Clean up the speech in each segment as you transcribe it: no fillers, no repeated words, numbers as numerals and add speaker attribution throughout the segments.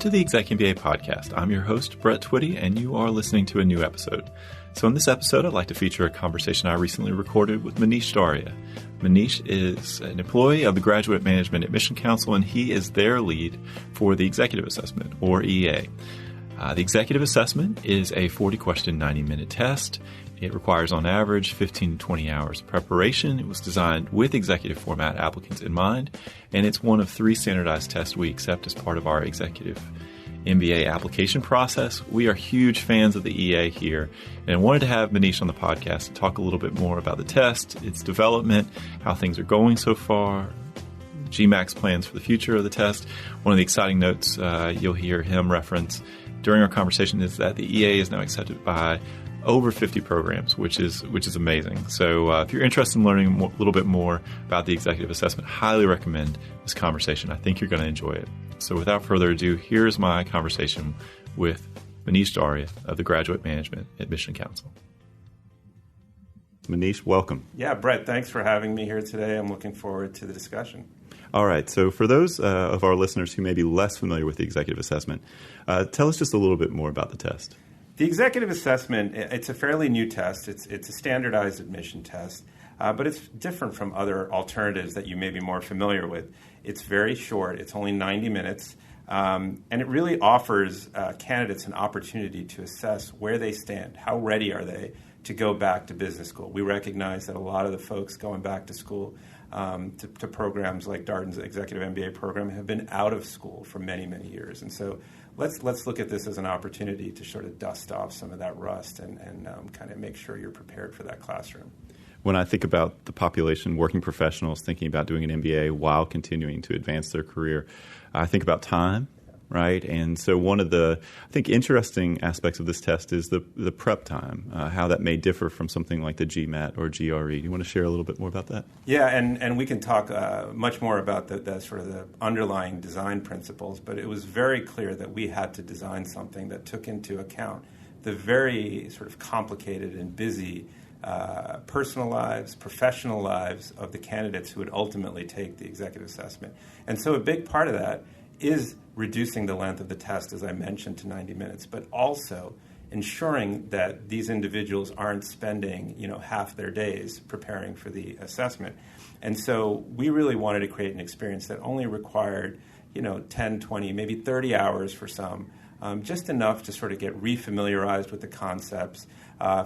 Speaker 1: to the ExecMBA Podcast. I'm your host, Brett Twitty, and you are listening to a new episode. So in this episode, I'd like to feature a conversation I recently recorded with Manish Dharia. Manish is an employee of the Graduate Management Admission Council, and he is their lead for the Executive Assessment, or EA. The Executive Assessment is a 40-question, 90-minute test. It requires, on average, 15 to 20 hours of preparation. It was designed with executive format applicants in mind, and it's one of 3 standardized tests we accept as part of our Executive MBA application process. We are huge fans of the EA here, and I wanted to have Manish on the podcast to talk a little bit more about the test, its development, how things are going so far, GMAC's plans for the future of the test. One of the exciting notes you'll hear him reference during our conversation is that the EA is now accepted by over 50 programs, which is amazing. So if you're interested in learning a little bit more about the executive assessment, highly recommend this conversation. I think you're going to enjoy it. So without further ado, here's my conversation with Manish Dharia of the Graduate Management Admission Council. Manish, welcome.
Speaker 2: Yeah, Brett, thanks for having me here today. I'm looking forward to the discussion.
Speaker 1: All right. So for those of our listeners who may be less familiar with the executive assessment, tell us just a little bit more about the test.
Speaker 2: The executive assessment, it's a fairly new test. It's a standardized admission test, but it's different from other alternatives that you may be more familiar with. It's very short. It's only 90 minutes, and it really offers candidates an opportunity to assess where they stand, how ready are they to go back to business school. We recognize that a lot of the folks going back to school to programs like Darden's Executive MBA program have been out of school for many, many years. And so let's look at this as an opportunity to sort of dust off some of that rust and kind of make sure you're prepared for that classroom.
Speaker 1: When I think about the population, working professionals thinking about doing an MBA while continuing to advance their career, I think about time, right? And so one of the, I think, interesting aspects of this test is the prep time, how that may differ from something like the GMAT or GRE. Do you want to share a little bit more about that?
Speaker 2: Yeah, and we can talk much more about the sort of the underlying design principles, but it was very clear that we had to design something that took into account the very sort of complicated and busy personal lives, professional lives of the candidates who would ultimately take the executive assessment. And so a big part of that is reducing the length of the test, as I mentioned, to 90 minutes, but also ensuring that these individuals aren't spending, half their days preparing for the assessment. And so we really wanted to create an experience that only required, 10, 20, maybe 30 hours for some, just enough to sort of get refamiliarized with the concepts.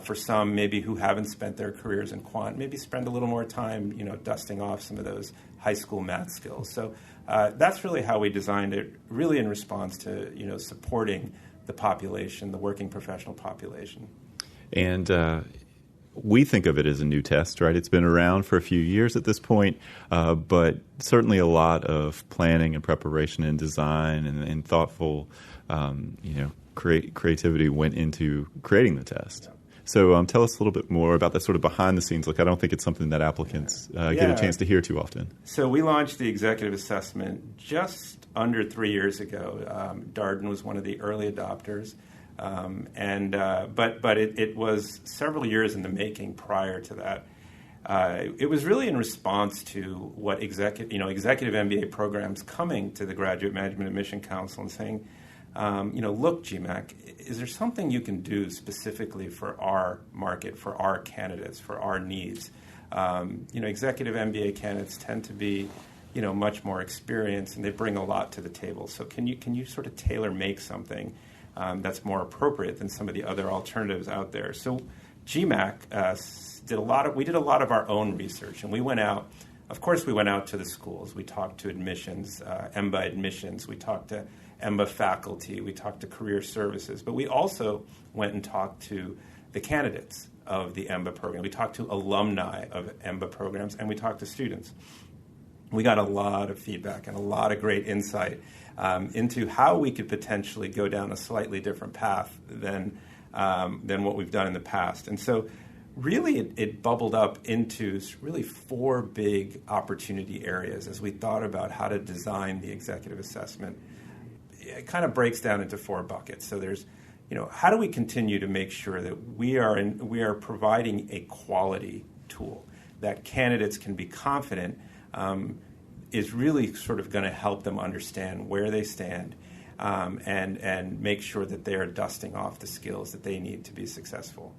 Speaker 2: For some, maybe who haven't spent their careers in quant, maybe spend a little more time, dusting off some of those high school math skills. So that's really how we designed it, really in response to, supporting the population, the working professional population.
Speaker 1: And we think of it as a new test, right? It's been around for a few years at this point, but certainly a lot of planning and preparation and design and thoughtful, creativity went into creating the test. Yeah. So tell us a little bit more about that sort of behind-the-scenes look. I don't think it's something that applicants get a chance to hear too often.
Speaker 2: So we launched the executive assessment just under 3 years ago. Darden was one of the early adopters, but it was several years in the making prior to that. It was really in response to what executive MBA programs coming to the Graduate Management Admission Council and saying, look, GMAC, is there something you can do specifically for our market, for our candidates, for our needs? Executive MBA candidates tend to be, much more experienced, and they bring a lot to the table. So can you sort of tailor make something that's more appropriate than some of the other alternatives out there? So GMAC we did a lot of our own research, and we went out. Of course, we went out to the schools. We talked to admissions, EMBA admissions. We talked to EMBA faculty. We talked to career services. But we also went and talked to the candidates of the EMBA program. We talked to alumni of EMBA programs, and we talked to students. We got a lot of feedback and a lot of great insight into how we could potentially go down a slightly different path than what we've done in the past. And so really it bubbled up into really 4 big opportunity areas as we thought about how to design the executive assessment. It kind of breaks down into 4 buckets. So there's, how do we continue to make sure that we are providing a quality tool that candidates can be confident is really sort of going to help them understand where they stand, and make sure that they are dusting off the skills that they need to be successful.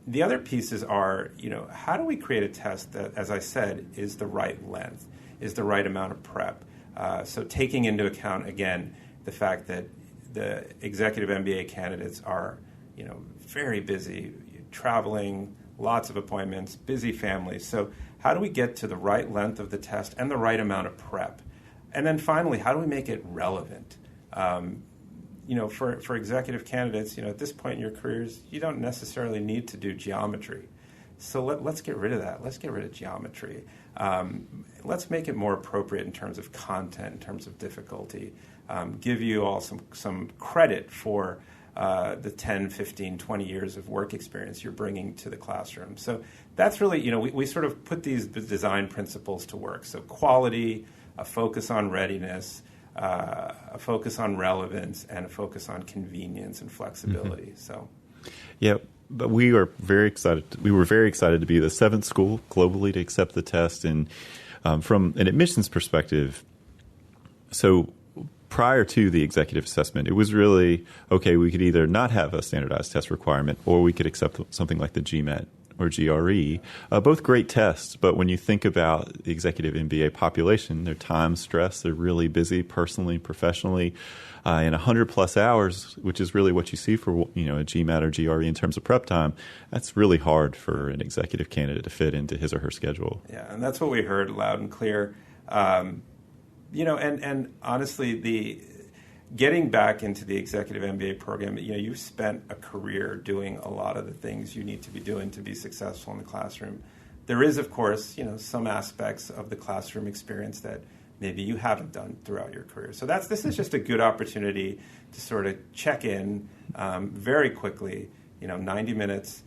Speaker 2: The other pieces are, how do we create a test that, as I said, is the right length, is the right amount of prep? So taking into account, again, the fact that the executive MBA candidates are, very busy, traveling, lots of appointments, busy families. So how do we get to the right length of the test and the right amount of prep? And then finally, how do we make it relevant? For executive candidates, at this point in your careers, you don't necessarily need to do geometry. So let's get rid of that. Let's get rid of geometry. Let's make it more appropriate in terms of content, in terms of difficulty. Give you all some credit for the 10, 15, 20 years of work experience you're bringing to the classroom. So that's really, we sort of put these design principles to work. So quality, a focus on readiness, a focus on relevance, and a focus on convenience and flexibility. So,
Speaker 1: yeah, but we were very excited to be the 7th school globally to accept the test. And from an admissions perspective, so prior to the executive assessment, it was really, okay, we could either not have a standardized test requirement or we could accept something like the GMAT or GRE. Both great tests, but when you think about the executive MBA population, they're time stressed, they're really busy personally, professionally, in 100-plus hours, which is really what you see for a GMAT or GRE in terms of prep time. That's really hard for an executive candidate to fit into his or her schedule.
Speaker 2: Yeah, and that's what we heard loud and clear. And honestly, getting back into the executive MBA program, you've spent a career doing a lot of the things you need to be doing to be successful in the classroom. There is, of course, some aspects of the classroom experience that maybe you haven't done throughout your career. So this is just a good opportunity to sort of check in very quickly, 90 minutes,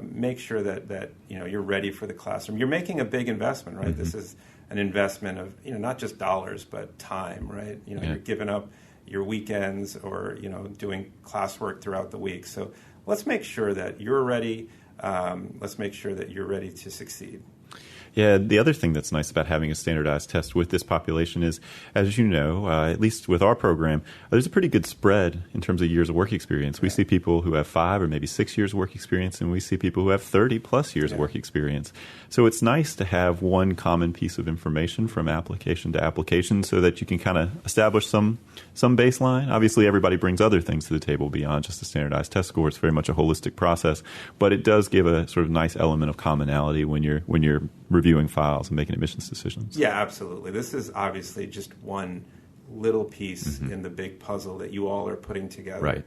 Speaker 2: make sure that you're ready for the classroom. You're making a big investment, right? Mm-hmm. This is an investment of, not just dollars, but time, right? You're giving up your weekends or, doing classwork throughout the week. So let's make sure that you're ready. Let's make sure that you're ready to succeed.
Speaker 1: Yeah, the other thing that's nice about having a standardized test with this population is, as you know, at least with our program, there's a pretty good spread in terms of years of work experience. We see people who have 5 or maybe 6 years of work experience, and we see people who have 30-plus years of work experience. So it's nice to have one common piece of information from application to application so that you can kind of establish some baseline. Obviously, everybody brings other things to the table beyond just a standardized test score. It's very much a holistic process, but it does give a sort of nice element of commonality when you're reviewing files and making admissions decisions.
Speaker 2: Yeah, absolutely. This is obviously just one little piece in the big puzzle that you all are putting together.
Speaker 1: Right.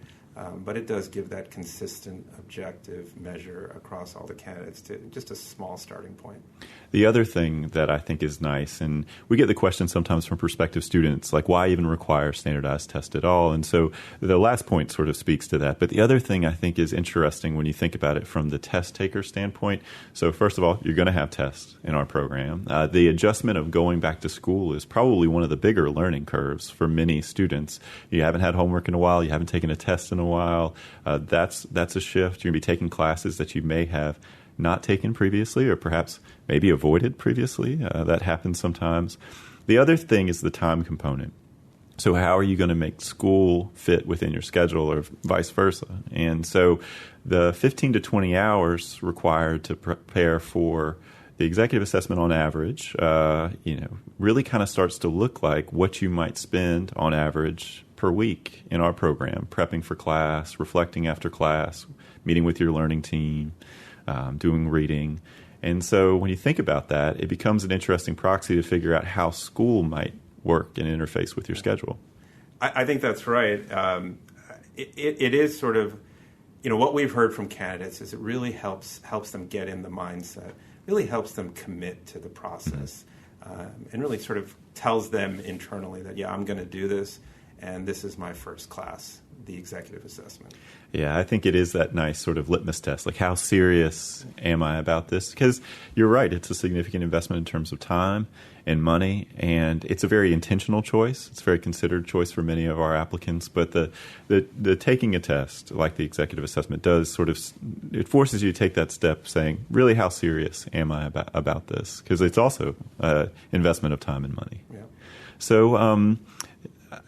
Speaker 2: But it does give that consistent, objective measure across all the candidates to just a small starting point.
Speaker 1: The other thing that I think is nice, and we get the question sometimes from prospective students, like why even require standardized test at all? And so the last point sort of speaks to that. But the other thing I think is interesting when you think about it from the test taker standpoint. So first of all, you're going to have tests in our program. The adjustment of going back to school is probably one of the bigger learning curves for many students. You haven't had homework in a while. You haven't taken a test in a while. That's a shift. You're going to be taking classes that you may have not taken previously or perhaps maybe avoided previously. That happens sometimes. The other thing is the time component. So how are you going to make school fit within your schedule or vice versa? And so the 15 to 20 hours required to prepare for the executive assessment on average, really kind of starts to look like what you might spend on average per week in our program, prepping for class, reflecting after class, meeting with your learning team, doing reading. And so when you think about that, it becomes an interesting proxy to figure out how school might work and interface with your schedule.
Speaker 2: I think that's right. It is sort of, what we've heard from candidates is it really helps them get in the mindset, really helps them commit to the process, and really sort of tells them internally that, I'm going to do this, and this is my first class, the executive assessment.
Speaker 1: Yeah, I think it is that nice sort of litmus test. Like, how serious am I about this? Because you're right, it's a significant investment in terms of time and money, and it's a very intentional choice. It's a very considered choice for many of our applicants. But the taking a test, like the executive assessment, does sort of, it forces you to take that step saying, really, how serious am I about this? Because it's also investment of time and money.
Speaker 2: Yeah.
Speaker 1: So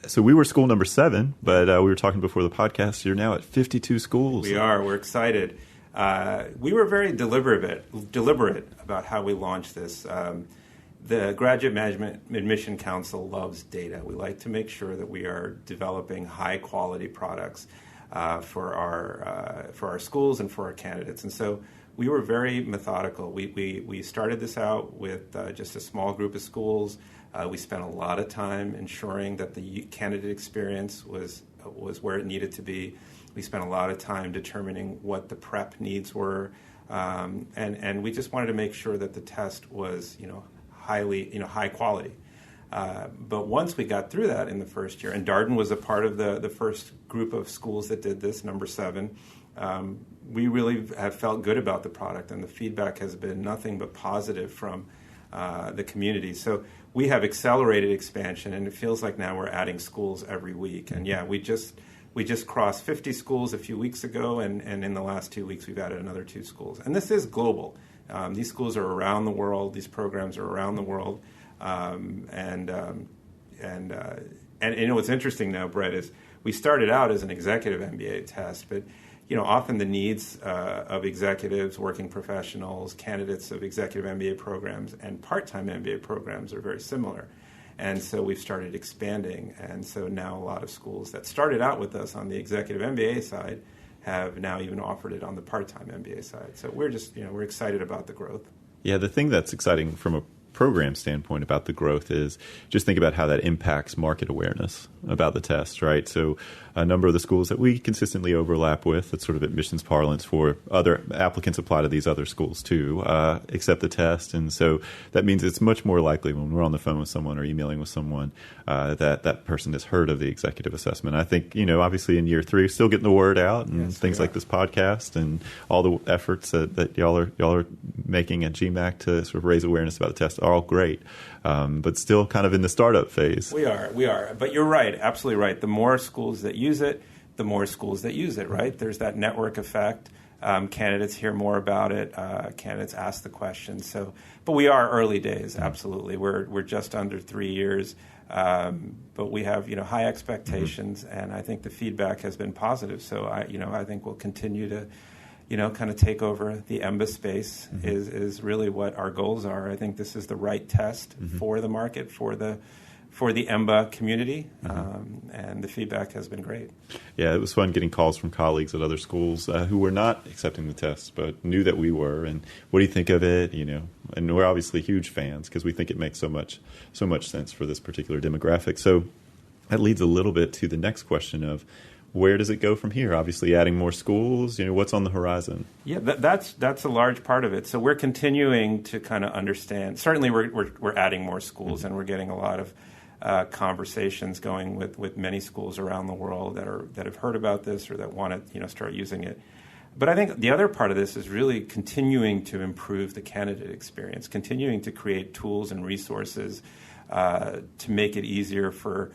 Speaker 1: So we were school number 7, but we were talking before the podcast. You're now at 52 schools.
Speaker 2: We are. We're excited. We were very deliberate about how we launched this. The Graduate Management Admission Council loves data. We like to make sure that we are developing high-quality products for our schools and for our candidates. And so we were very methodical. We started this out with just a small group of schools. We spent a lot of time ensuring that the candidate experience was where it needed to be. We spent a lot of time determining what the prep needs were, and we just wanted to make sure that the test was, high quality. But once we got through that in the first year, and Darden was a part of the first group of schools that did this, number 7, we really have felt good about the product, and the feedback has been nothing but positive from the community. So we have accelerated expansion, and it feels like now we're adding schools every week. And yeah, we just crossed 50 schools a few weeks ago, and in the last 2 weeks we've added another 2 schools. And this is global. These schools are around the world. These programs are around the world. And what's interesting now, Brett, is we started out as an executive MBA test, but often the needs of executives, working professionals, candidates of executive MBA programs, and part-time MBA programs are very similar. And so we've started expanding. And so now a lot of schools that started out with us on the executive MBA side have now even offered it on the part-time MBA side. So we're just, we're excited about the growth.
Speaker 1: Yeah, the thing that's exciting from a program standpoint about the growth is just think about how that impacts market awareness about the test, right? So a number of the schools that we consistently overlap with, that's sort of admissions parlance for other applicants apply to these other schools too, accept the test. And so that means it's much more likely when we're on the phone with someone or emailing with someone that person has heard of the executive assessment. I think, obviously in year 3, still getting the word out and things like this podcast and all the efforts that y'all are making at GMAC to sort of raise awareness about the test are all great, but still kind of in the startup phase.
Speaker 2: We are. But you're right, absolutely right. The more schools that use it, the more schools that use it, right? There's that network effect. Candidates hear more about it. Candidates ask the questions. But we are early days, absolutely. We're just under 3 years, but we have high expectations, and I think the feedback has been positive. So I think we'll continue to kind of take over the EMBA space is really what our goals are. I think this is the right test for the market, for the EMBA community, and the feedback has been great.
Speaker 1: Yeah, it was fun getting calls from colleagues at other schools who were not accepting the test but knew that we were. And what do you think of it? And we're obviously huge fans because we think it makes so much sense for this particular demographic. So that leads a little bit to the next question of, where does it go from here? Obviously, adding more schools. What's on the horizon?
Speaker 2: Yeah, that's a large part of it. So we're continuing to kind of understand. Certainly, we're adding more schools, and we're getting a lot of conversations going with many schools around the world that have heard about this or that want to start using it. But I think the other part of this is really continuing to improve the candidate experience, continuing to create tools and resources to make it easier for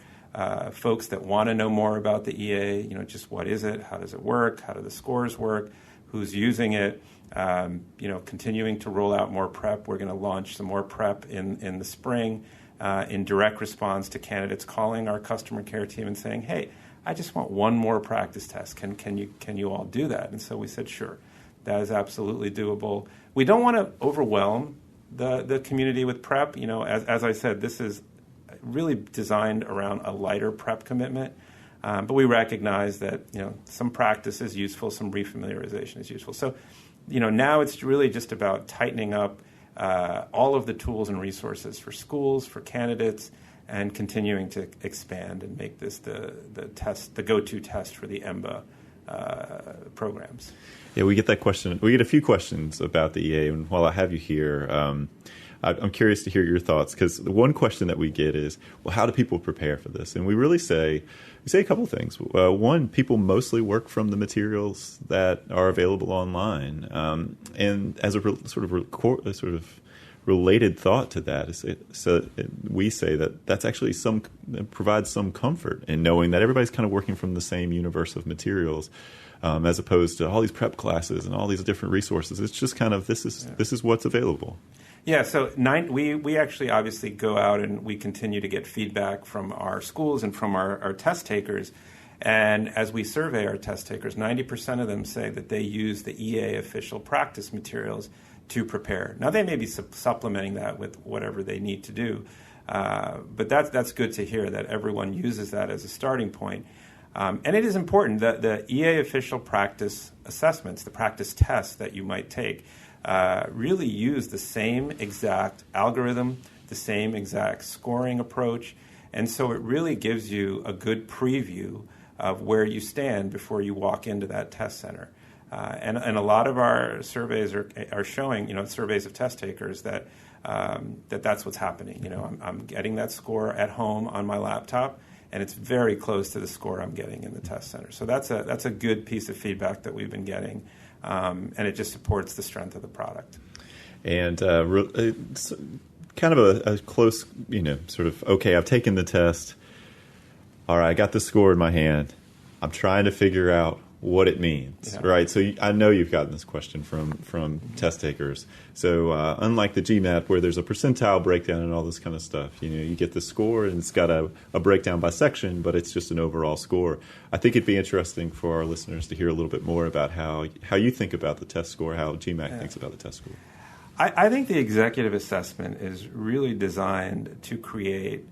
Speaker 2: folks that want to know more about the EA, just what is it, how does it work, how do the scores work, who's using it, continuing to roll out more prep. We're going to launch some more prep in the spring in direct response to candidates calling our customer care team and saying, hey, I just want one more practice test. Can you all do that? And so we said, sure, that is absolutely doable. We don't want to overwhelm the community with prep. As I said, this is really designed around a lighter prep commitment, but we recognize that some practice is useful, some refamiliarization is useful. So, now it's really just about tightening up all of the tools and resources for schools, for candidates, and continuing to expand and make this the go-to test for the EMBA programs.
Speaker 1: Yeah, we get that question. We get a few questions about the EA, and while I have you here, I'm curious to hear your thoughts, because the one question that we get is, well, how do people prepare for this? And we really say a couple of things. One, people mostly work from the materials that are available online, and as a sort of related thought to that we say that's actually provides some comfort in knowing that everybody's kind of working from the same universe of materials, as opposed to all these prep classes and all these different resources. It's just kind of this is what's available.
Speaker 2: Yeah, so we actually obviously go out and we continue to get feedback from our schools and from our test takers. And as we survey our test takers, 90% of them say that they use the EA official practice materials to prepare. Now, they may be supplementing that with whatever they need to do, but that's good to hear that everyone uses that as a starting point. And it is important that the EA official practice assessments, the practice tests that you might take, really use the same exact algorithm, the same exact scoring approach, and so it really gives you a good preview of where you stand before you walk into that test center. And a lot of our surveys are showing, surveys of test takers that that's what's happening. I'm getting that score at home on my laptop, and it's very close to the score I'm getting in the test center. So that's a good piece of feedback that we've been getting, and it just supports the strength of the product.
Speaker 1: And it's kind of a close, sort of, okay, I've taken the test. All right, I got the score in my hand. I'm trying to figure out what it means, right? So I know you've gotten this question from test takers. So unlike the GMAT where there's a percentile breakdown and all this kind of stuff, you get the score and it's got a breakdown by section, but it's just an overall score. I think it'd be interesting for our listeners to hear a little bit more about how you think about the test score, how GMAC thinks about the test score.
Speaker 2: I think the executive assessment is really designed to create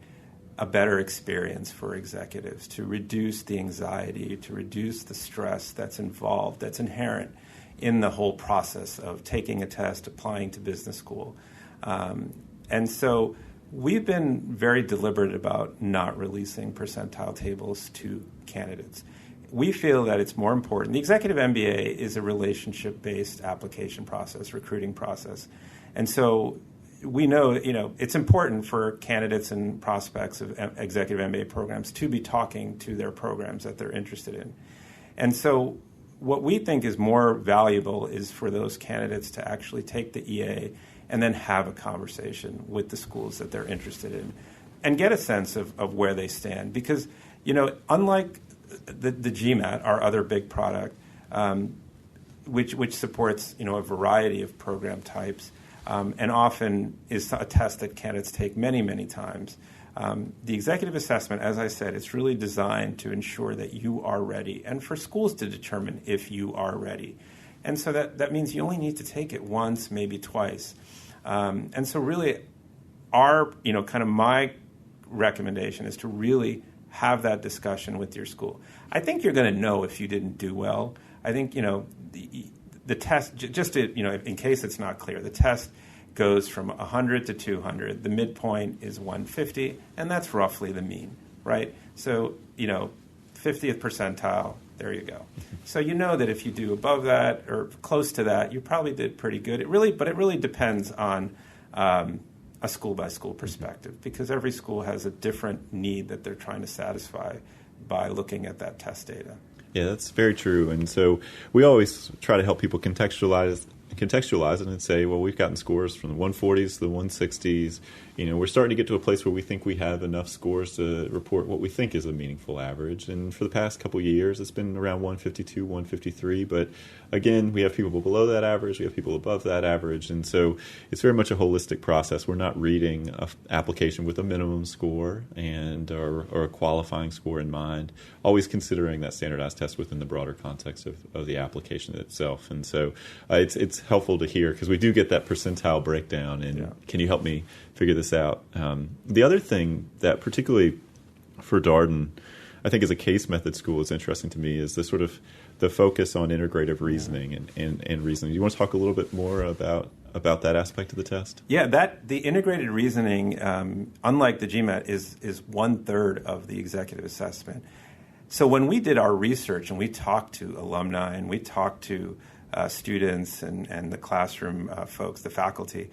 Speaker 2: a better experience for executives, to reduce the anxiety, to reduce the stress that's involved, that's inherent in the whole process of taking a test, applying to business school. And so we've been very deliberate about not releasing percentile tables to candidates. We feel that it's more important. The Executive MBA is a relationship-based application process, recruiting process. And so we know, it's important for candidates and prospects of executive MBA programs to be talking to their programs that they're interested in. And so what we think is more valuable is for those candidates to actually take the EA and then have a conversation with the schools that they're interested in and get a sense of where they stand. Because, unlike the GMAT, our other big product, which supports, a variety of program types, and often is a test that candidates take many, many times. The executive assessment, as I said, it's really designed to ensure that you are ready and for schools to determine if you are ready. And so that means you only need to take it once, maybe twice. And so really my recommendation is to really have that discussion with your school. I think you're going to know if you didn't do well. I think, the test, just to, in case it's not clear, the test goes from 100 to 200. The midpoint is 150, and that's roughly the mean, right? So, 50th percentile, there you go. So you know that if you do above that or close to that, you probably did pretty good. But it really depends on a school-by-school perspective, because every school has a different need that they're trying to satisfy by looking at that test data.
Speaker 1: Yeah, that's very true. And so we always try to help people contextualize it and say, well, we've gotten scores from the 140s to the 160s. We're starting to get to a place where we think we have enough scores to report what we think is a meaningful average. And for the past couple of years, it's been around 152, 153. But again, we have people below that average. We have people above that average. And so it's very much a holistic process. We're not reading an application with a minimum score or a qualifying score in mind, always considering that standardized test within the broader context of the application itself. And so it's helpful to hear, because we do get that percentile breakdown. And Can you help me figure this out? The other thing that particularly for Darden, I think as a case method school is interesting to me is the sort of the focus on integrative reasoning and reasoning. Do you want to talk a little bit more about that aspect of the test? Yeah,
Speaker 2: the integrated reasoning, unlike the GMAT, is 1/3 of the executive assessment. So when we did our research and we talked to alumni and we talked to students and the classroom folks, the faculty,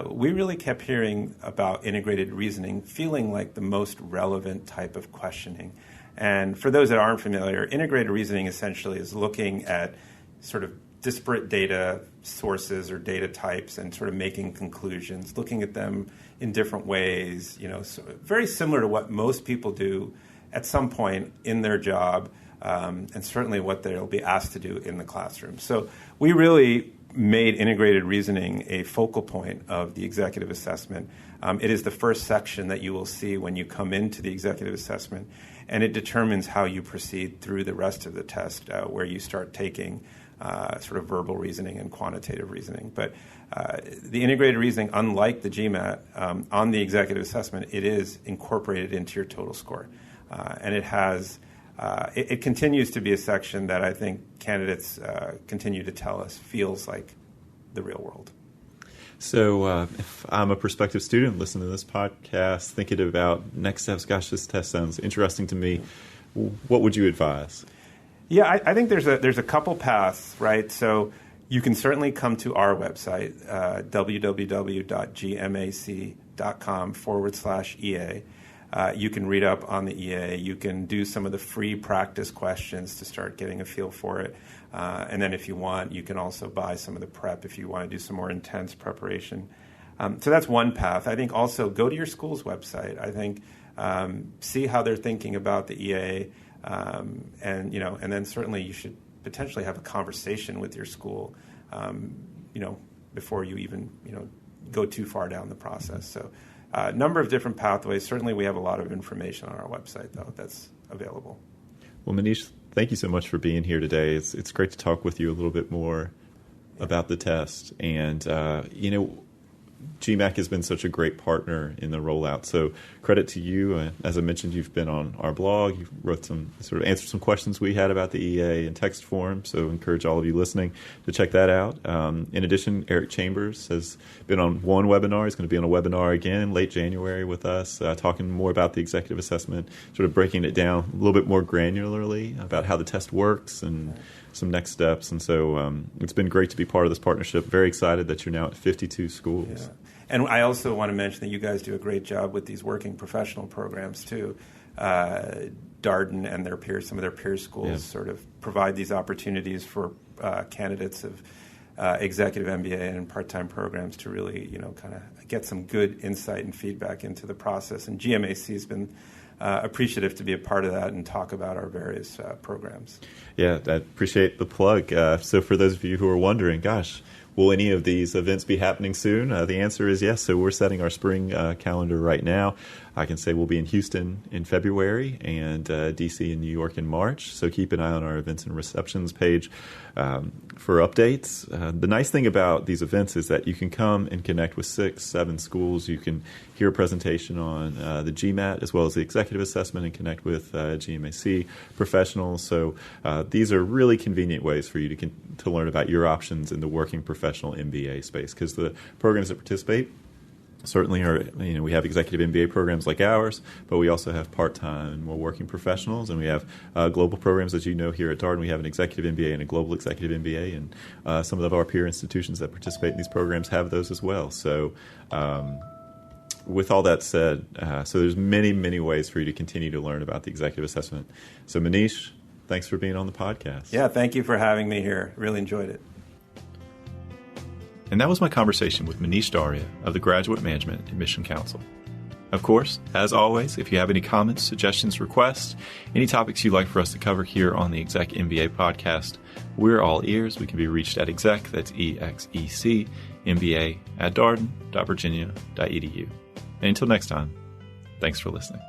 Speaker 2: we really kept hearing about integrated reasoning feeling like the most relevant type of questioning. And for those that aren't familiar, integrated reasoning essentially is looking at sort of disparate data sources or data types and sort of making conclusions, looking at them in different ways, so very similar to what most people do at some point in their job, and certainly what they'll be asked to do in the classroom. So we really made integrated reasoning a focal point of the executive assessment. It is the first section that you will see when you come into the executive assessment, and it determines how you proceed through the rest of the test, where you start taking sort of verbal reasoning and quantitative reasoning. But the integrated reasoning, unlike the GMAT, on the executive assessment, it is incorporated into your total score. And it has, it continues to be a section that I think candidates continue to tell us feels like the real world.
Speaker 1: So if I'm a prospective student listening to this podcast, thinking about next steps, gosh, this test sounds interesting to me, what would you advise?
Speaker 2: Yeah, I think there's a couple paths, right? So you can certainly come to our website, www.gmac.com/EA. You can read up on the EA. You can do some of the free practice questions to start getting a feel for it. And then if you want, you can also buy some of the prep if you want to do some more intense preparation. So that's one path. I think also go to your school's website. I think see how they're thinking about the EA. And then certainly you should potentially have a conversation with your school, before you even, go too far down the process. So a number of different pathways. Certainly we have a lot of information on our website, though, that's available.
Speaker 1: Well, Manish, thank you so much for being here today. It's great to talk with you a little bit more about the test. And, GMAC has been such a great partner in the rollout. So credit to you. As I mentioned, you've been on our blog. You wrote answered some questions we had about the EA in text form. So encourage all of you listening to check that out. In addition, Eric Chambers has been on one webinar. He's going to be on a webinar again in late January with us, talking more about the executive assessment, sort of breaking it down a little bit more granularly about how the test works and some next steps. And so it's been great to be part of this partnership. Very excited that you're now at 52 schools.
Speaker 2: Yeah. And I also want to mention that you guys do a great job with these working professional programs too. Darden and their peers, some of their peer schools sort of provide these opportunities for candidates of executive MBA and part-time programs to really, kind of get some good insight and feedback into the process. And GMAC has been appreciative to be a part of that and talk about our various programs. Yeah,
Speaker 1: I appreciate the plug. So for those of you who are wondering, gosh, will any of these events be happening soon? The answer is yes. So we're setting our spring calendar right now. I can say we'll be in Houston in February and D.C. and New York in March. So keep an eye on our events and receptions page for updates. The nice thing about these events is that you can come and connect with 6-7 schools. You can hear a presentation on the GMAT as well as the executive assessment and connect with GMAC professionals. So these are really convenient ways for you to learn about your options in the working professional MBA space, because the programs that participate certainly are, we have executive MBA programs like ours, but we also have part-time and more working professionals, and we have global programs, as you know, here at Darden. We have an executive MBA and a global executive MBA, and some of our peer institutions that participate in these programs have those as well. So with all that said, so there's many, many ways for you to continue to learn about the executive assessment. So Manish, thanks for being on the podcast.
Speaker 2: Yeah, thank you for having me here. Really enjoyed it.
Speaker 1: And that was my conversation with Manish Dharia of the Graduate Management Admission Council. Of course, as always, if you have any comments, suggestions, requests, any topics you'd like for us to cover here on the ExecMBA podcast, we're all ears. We can be reached at exec, that's EXEC, MBA @darden.virginia.edu. And until next time, thanks for listening.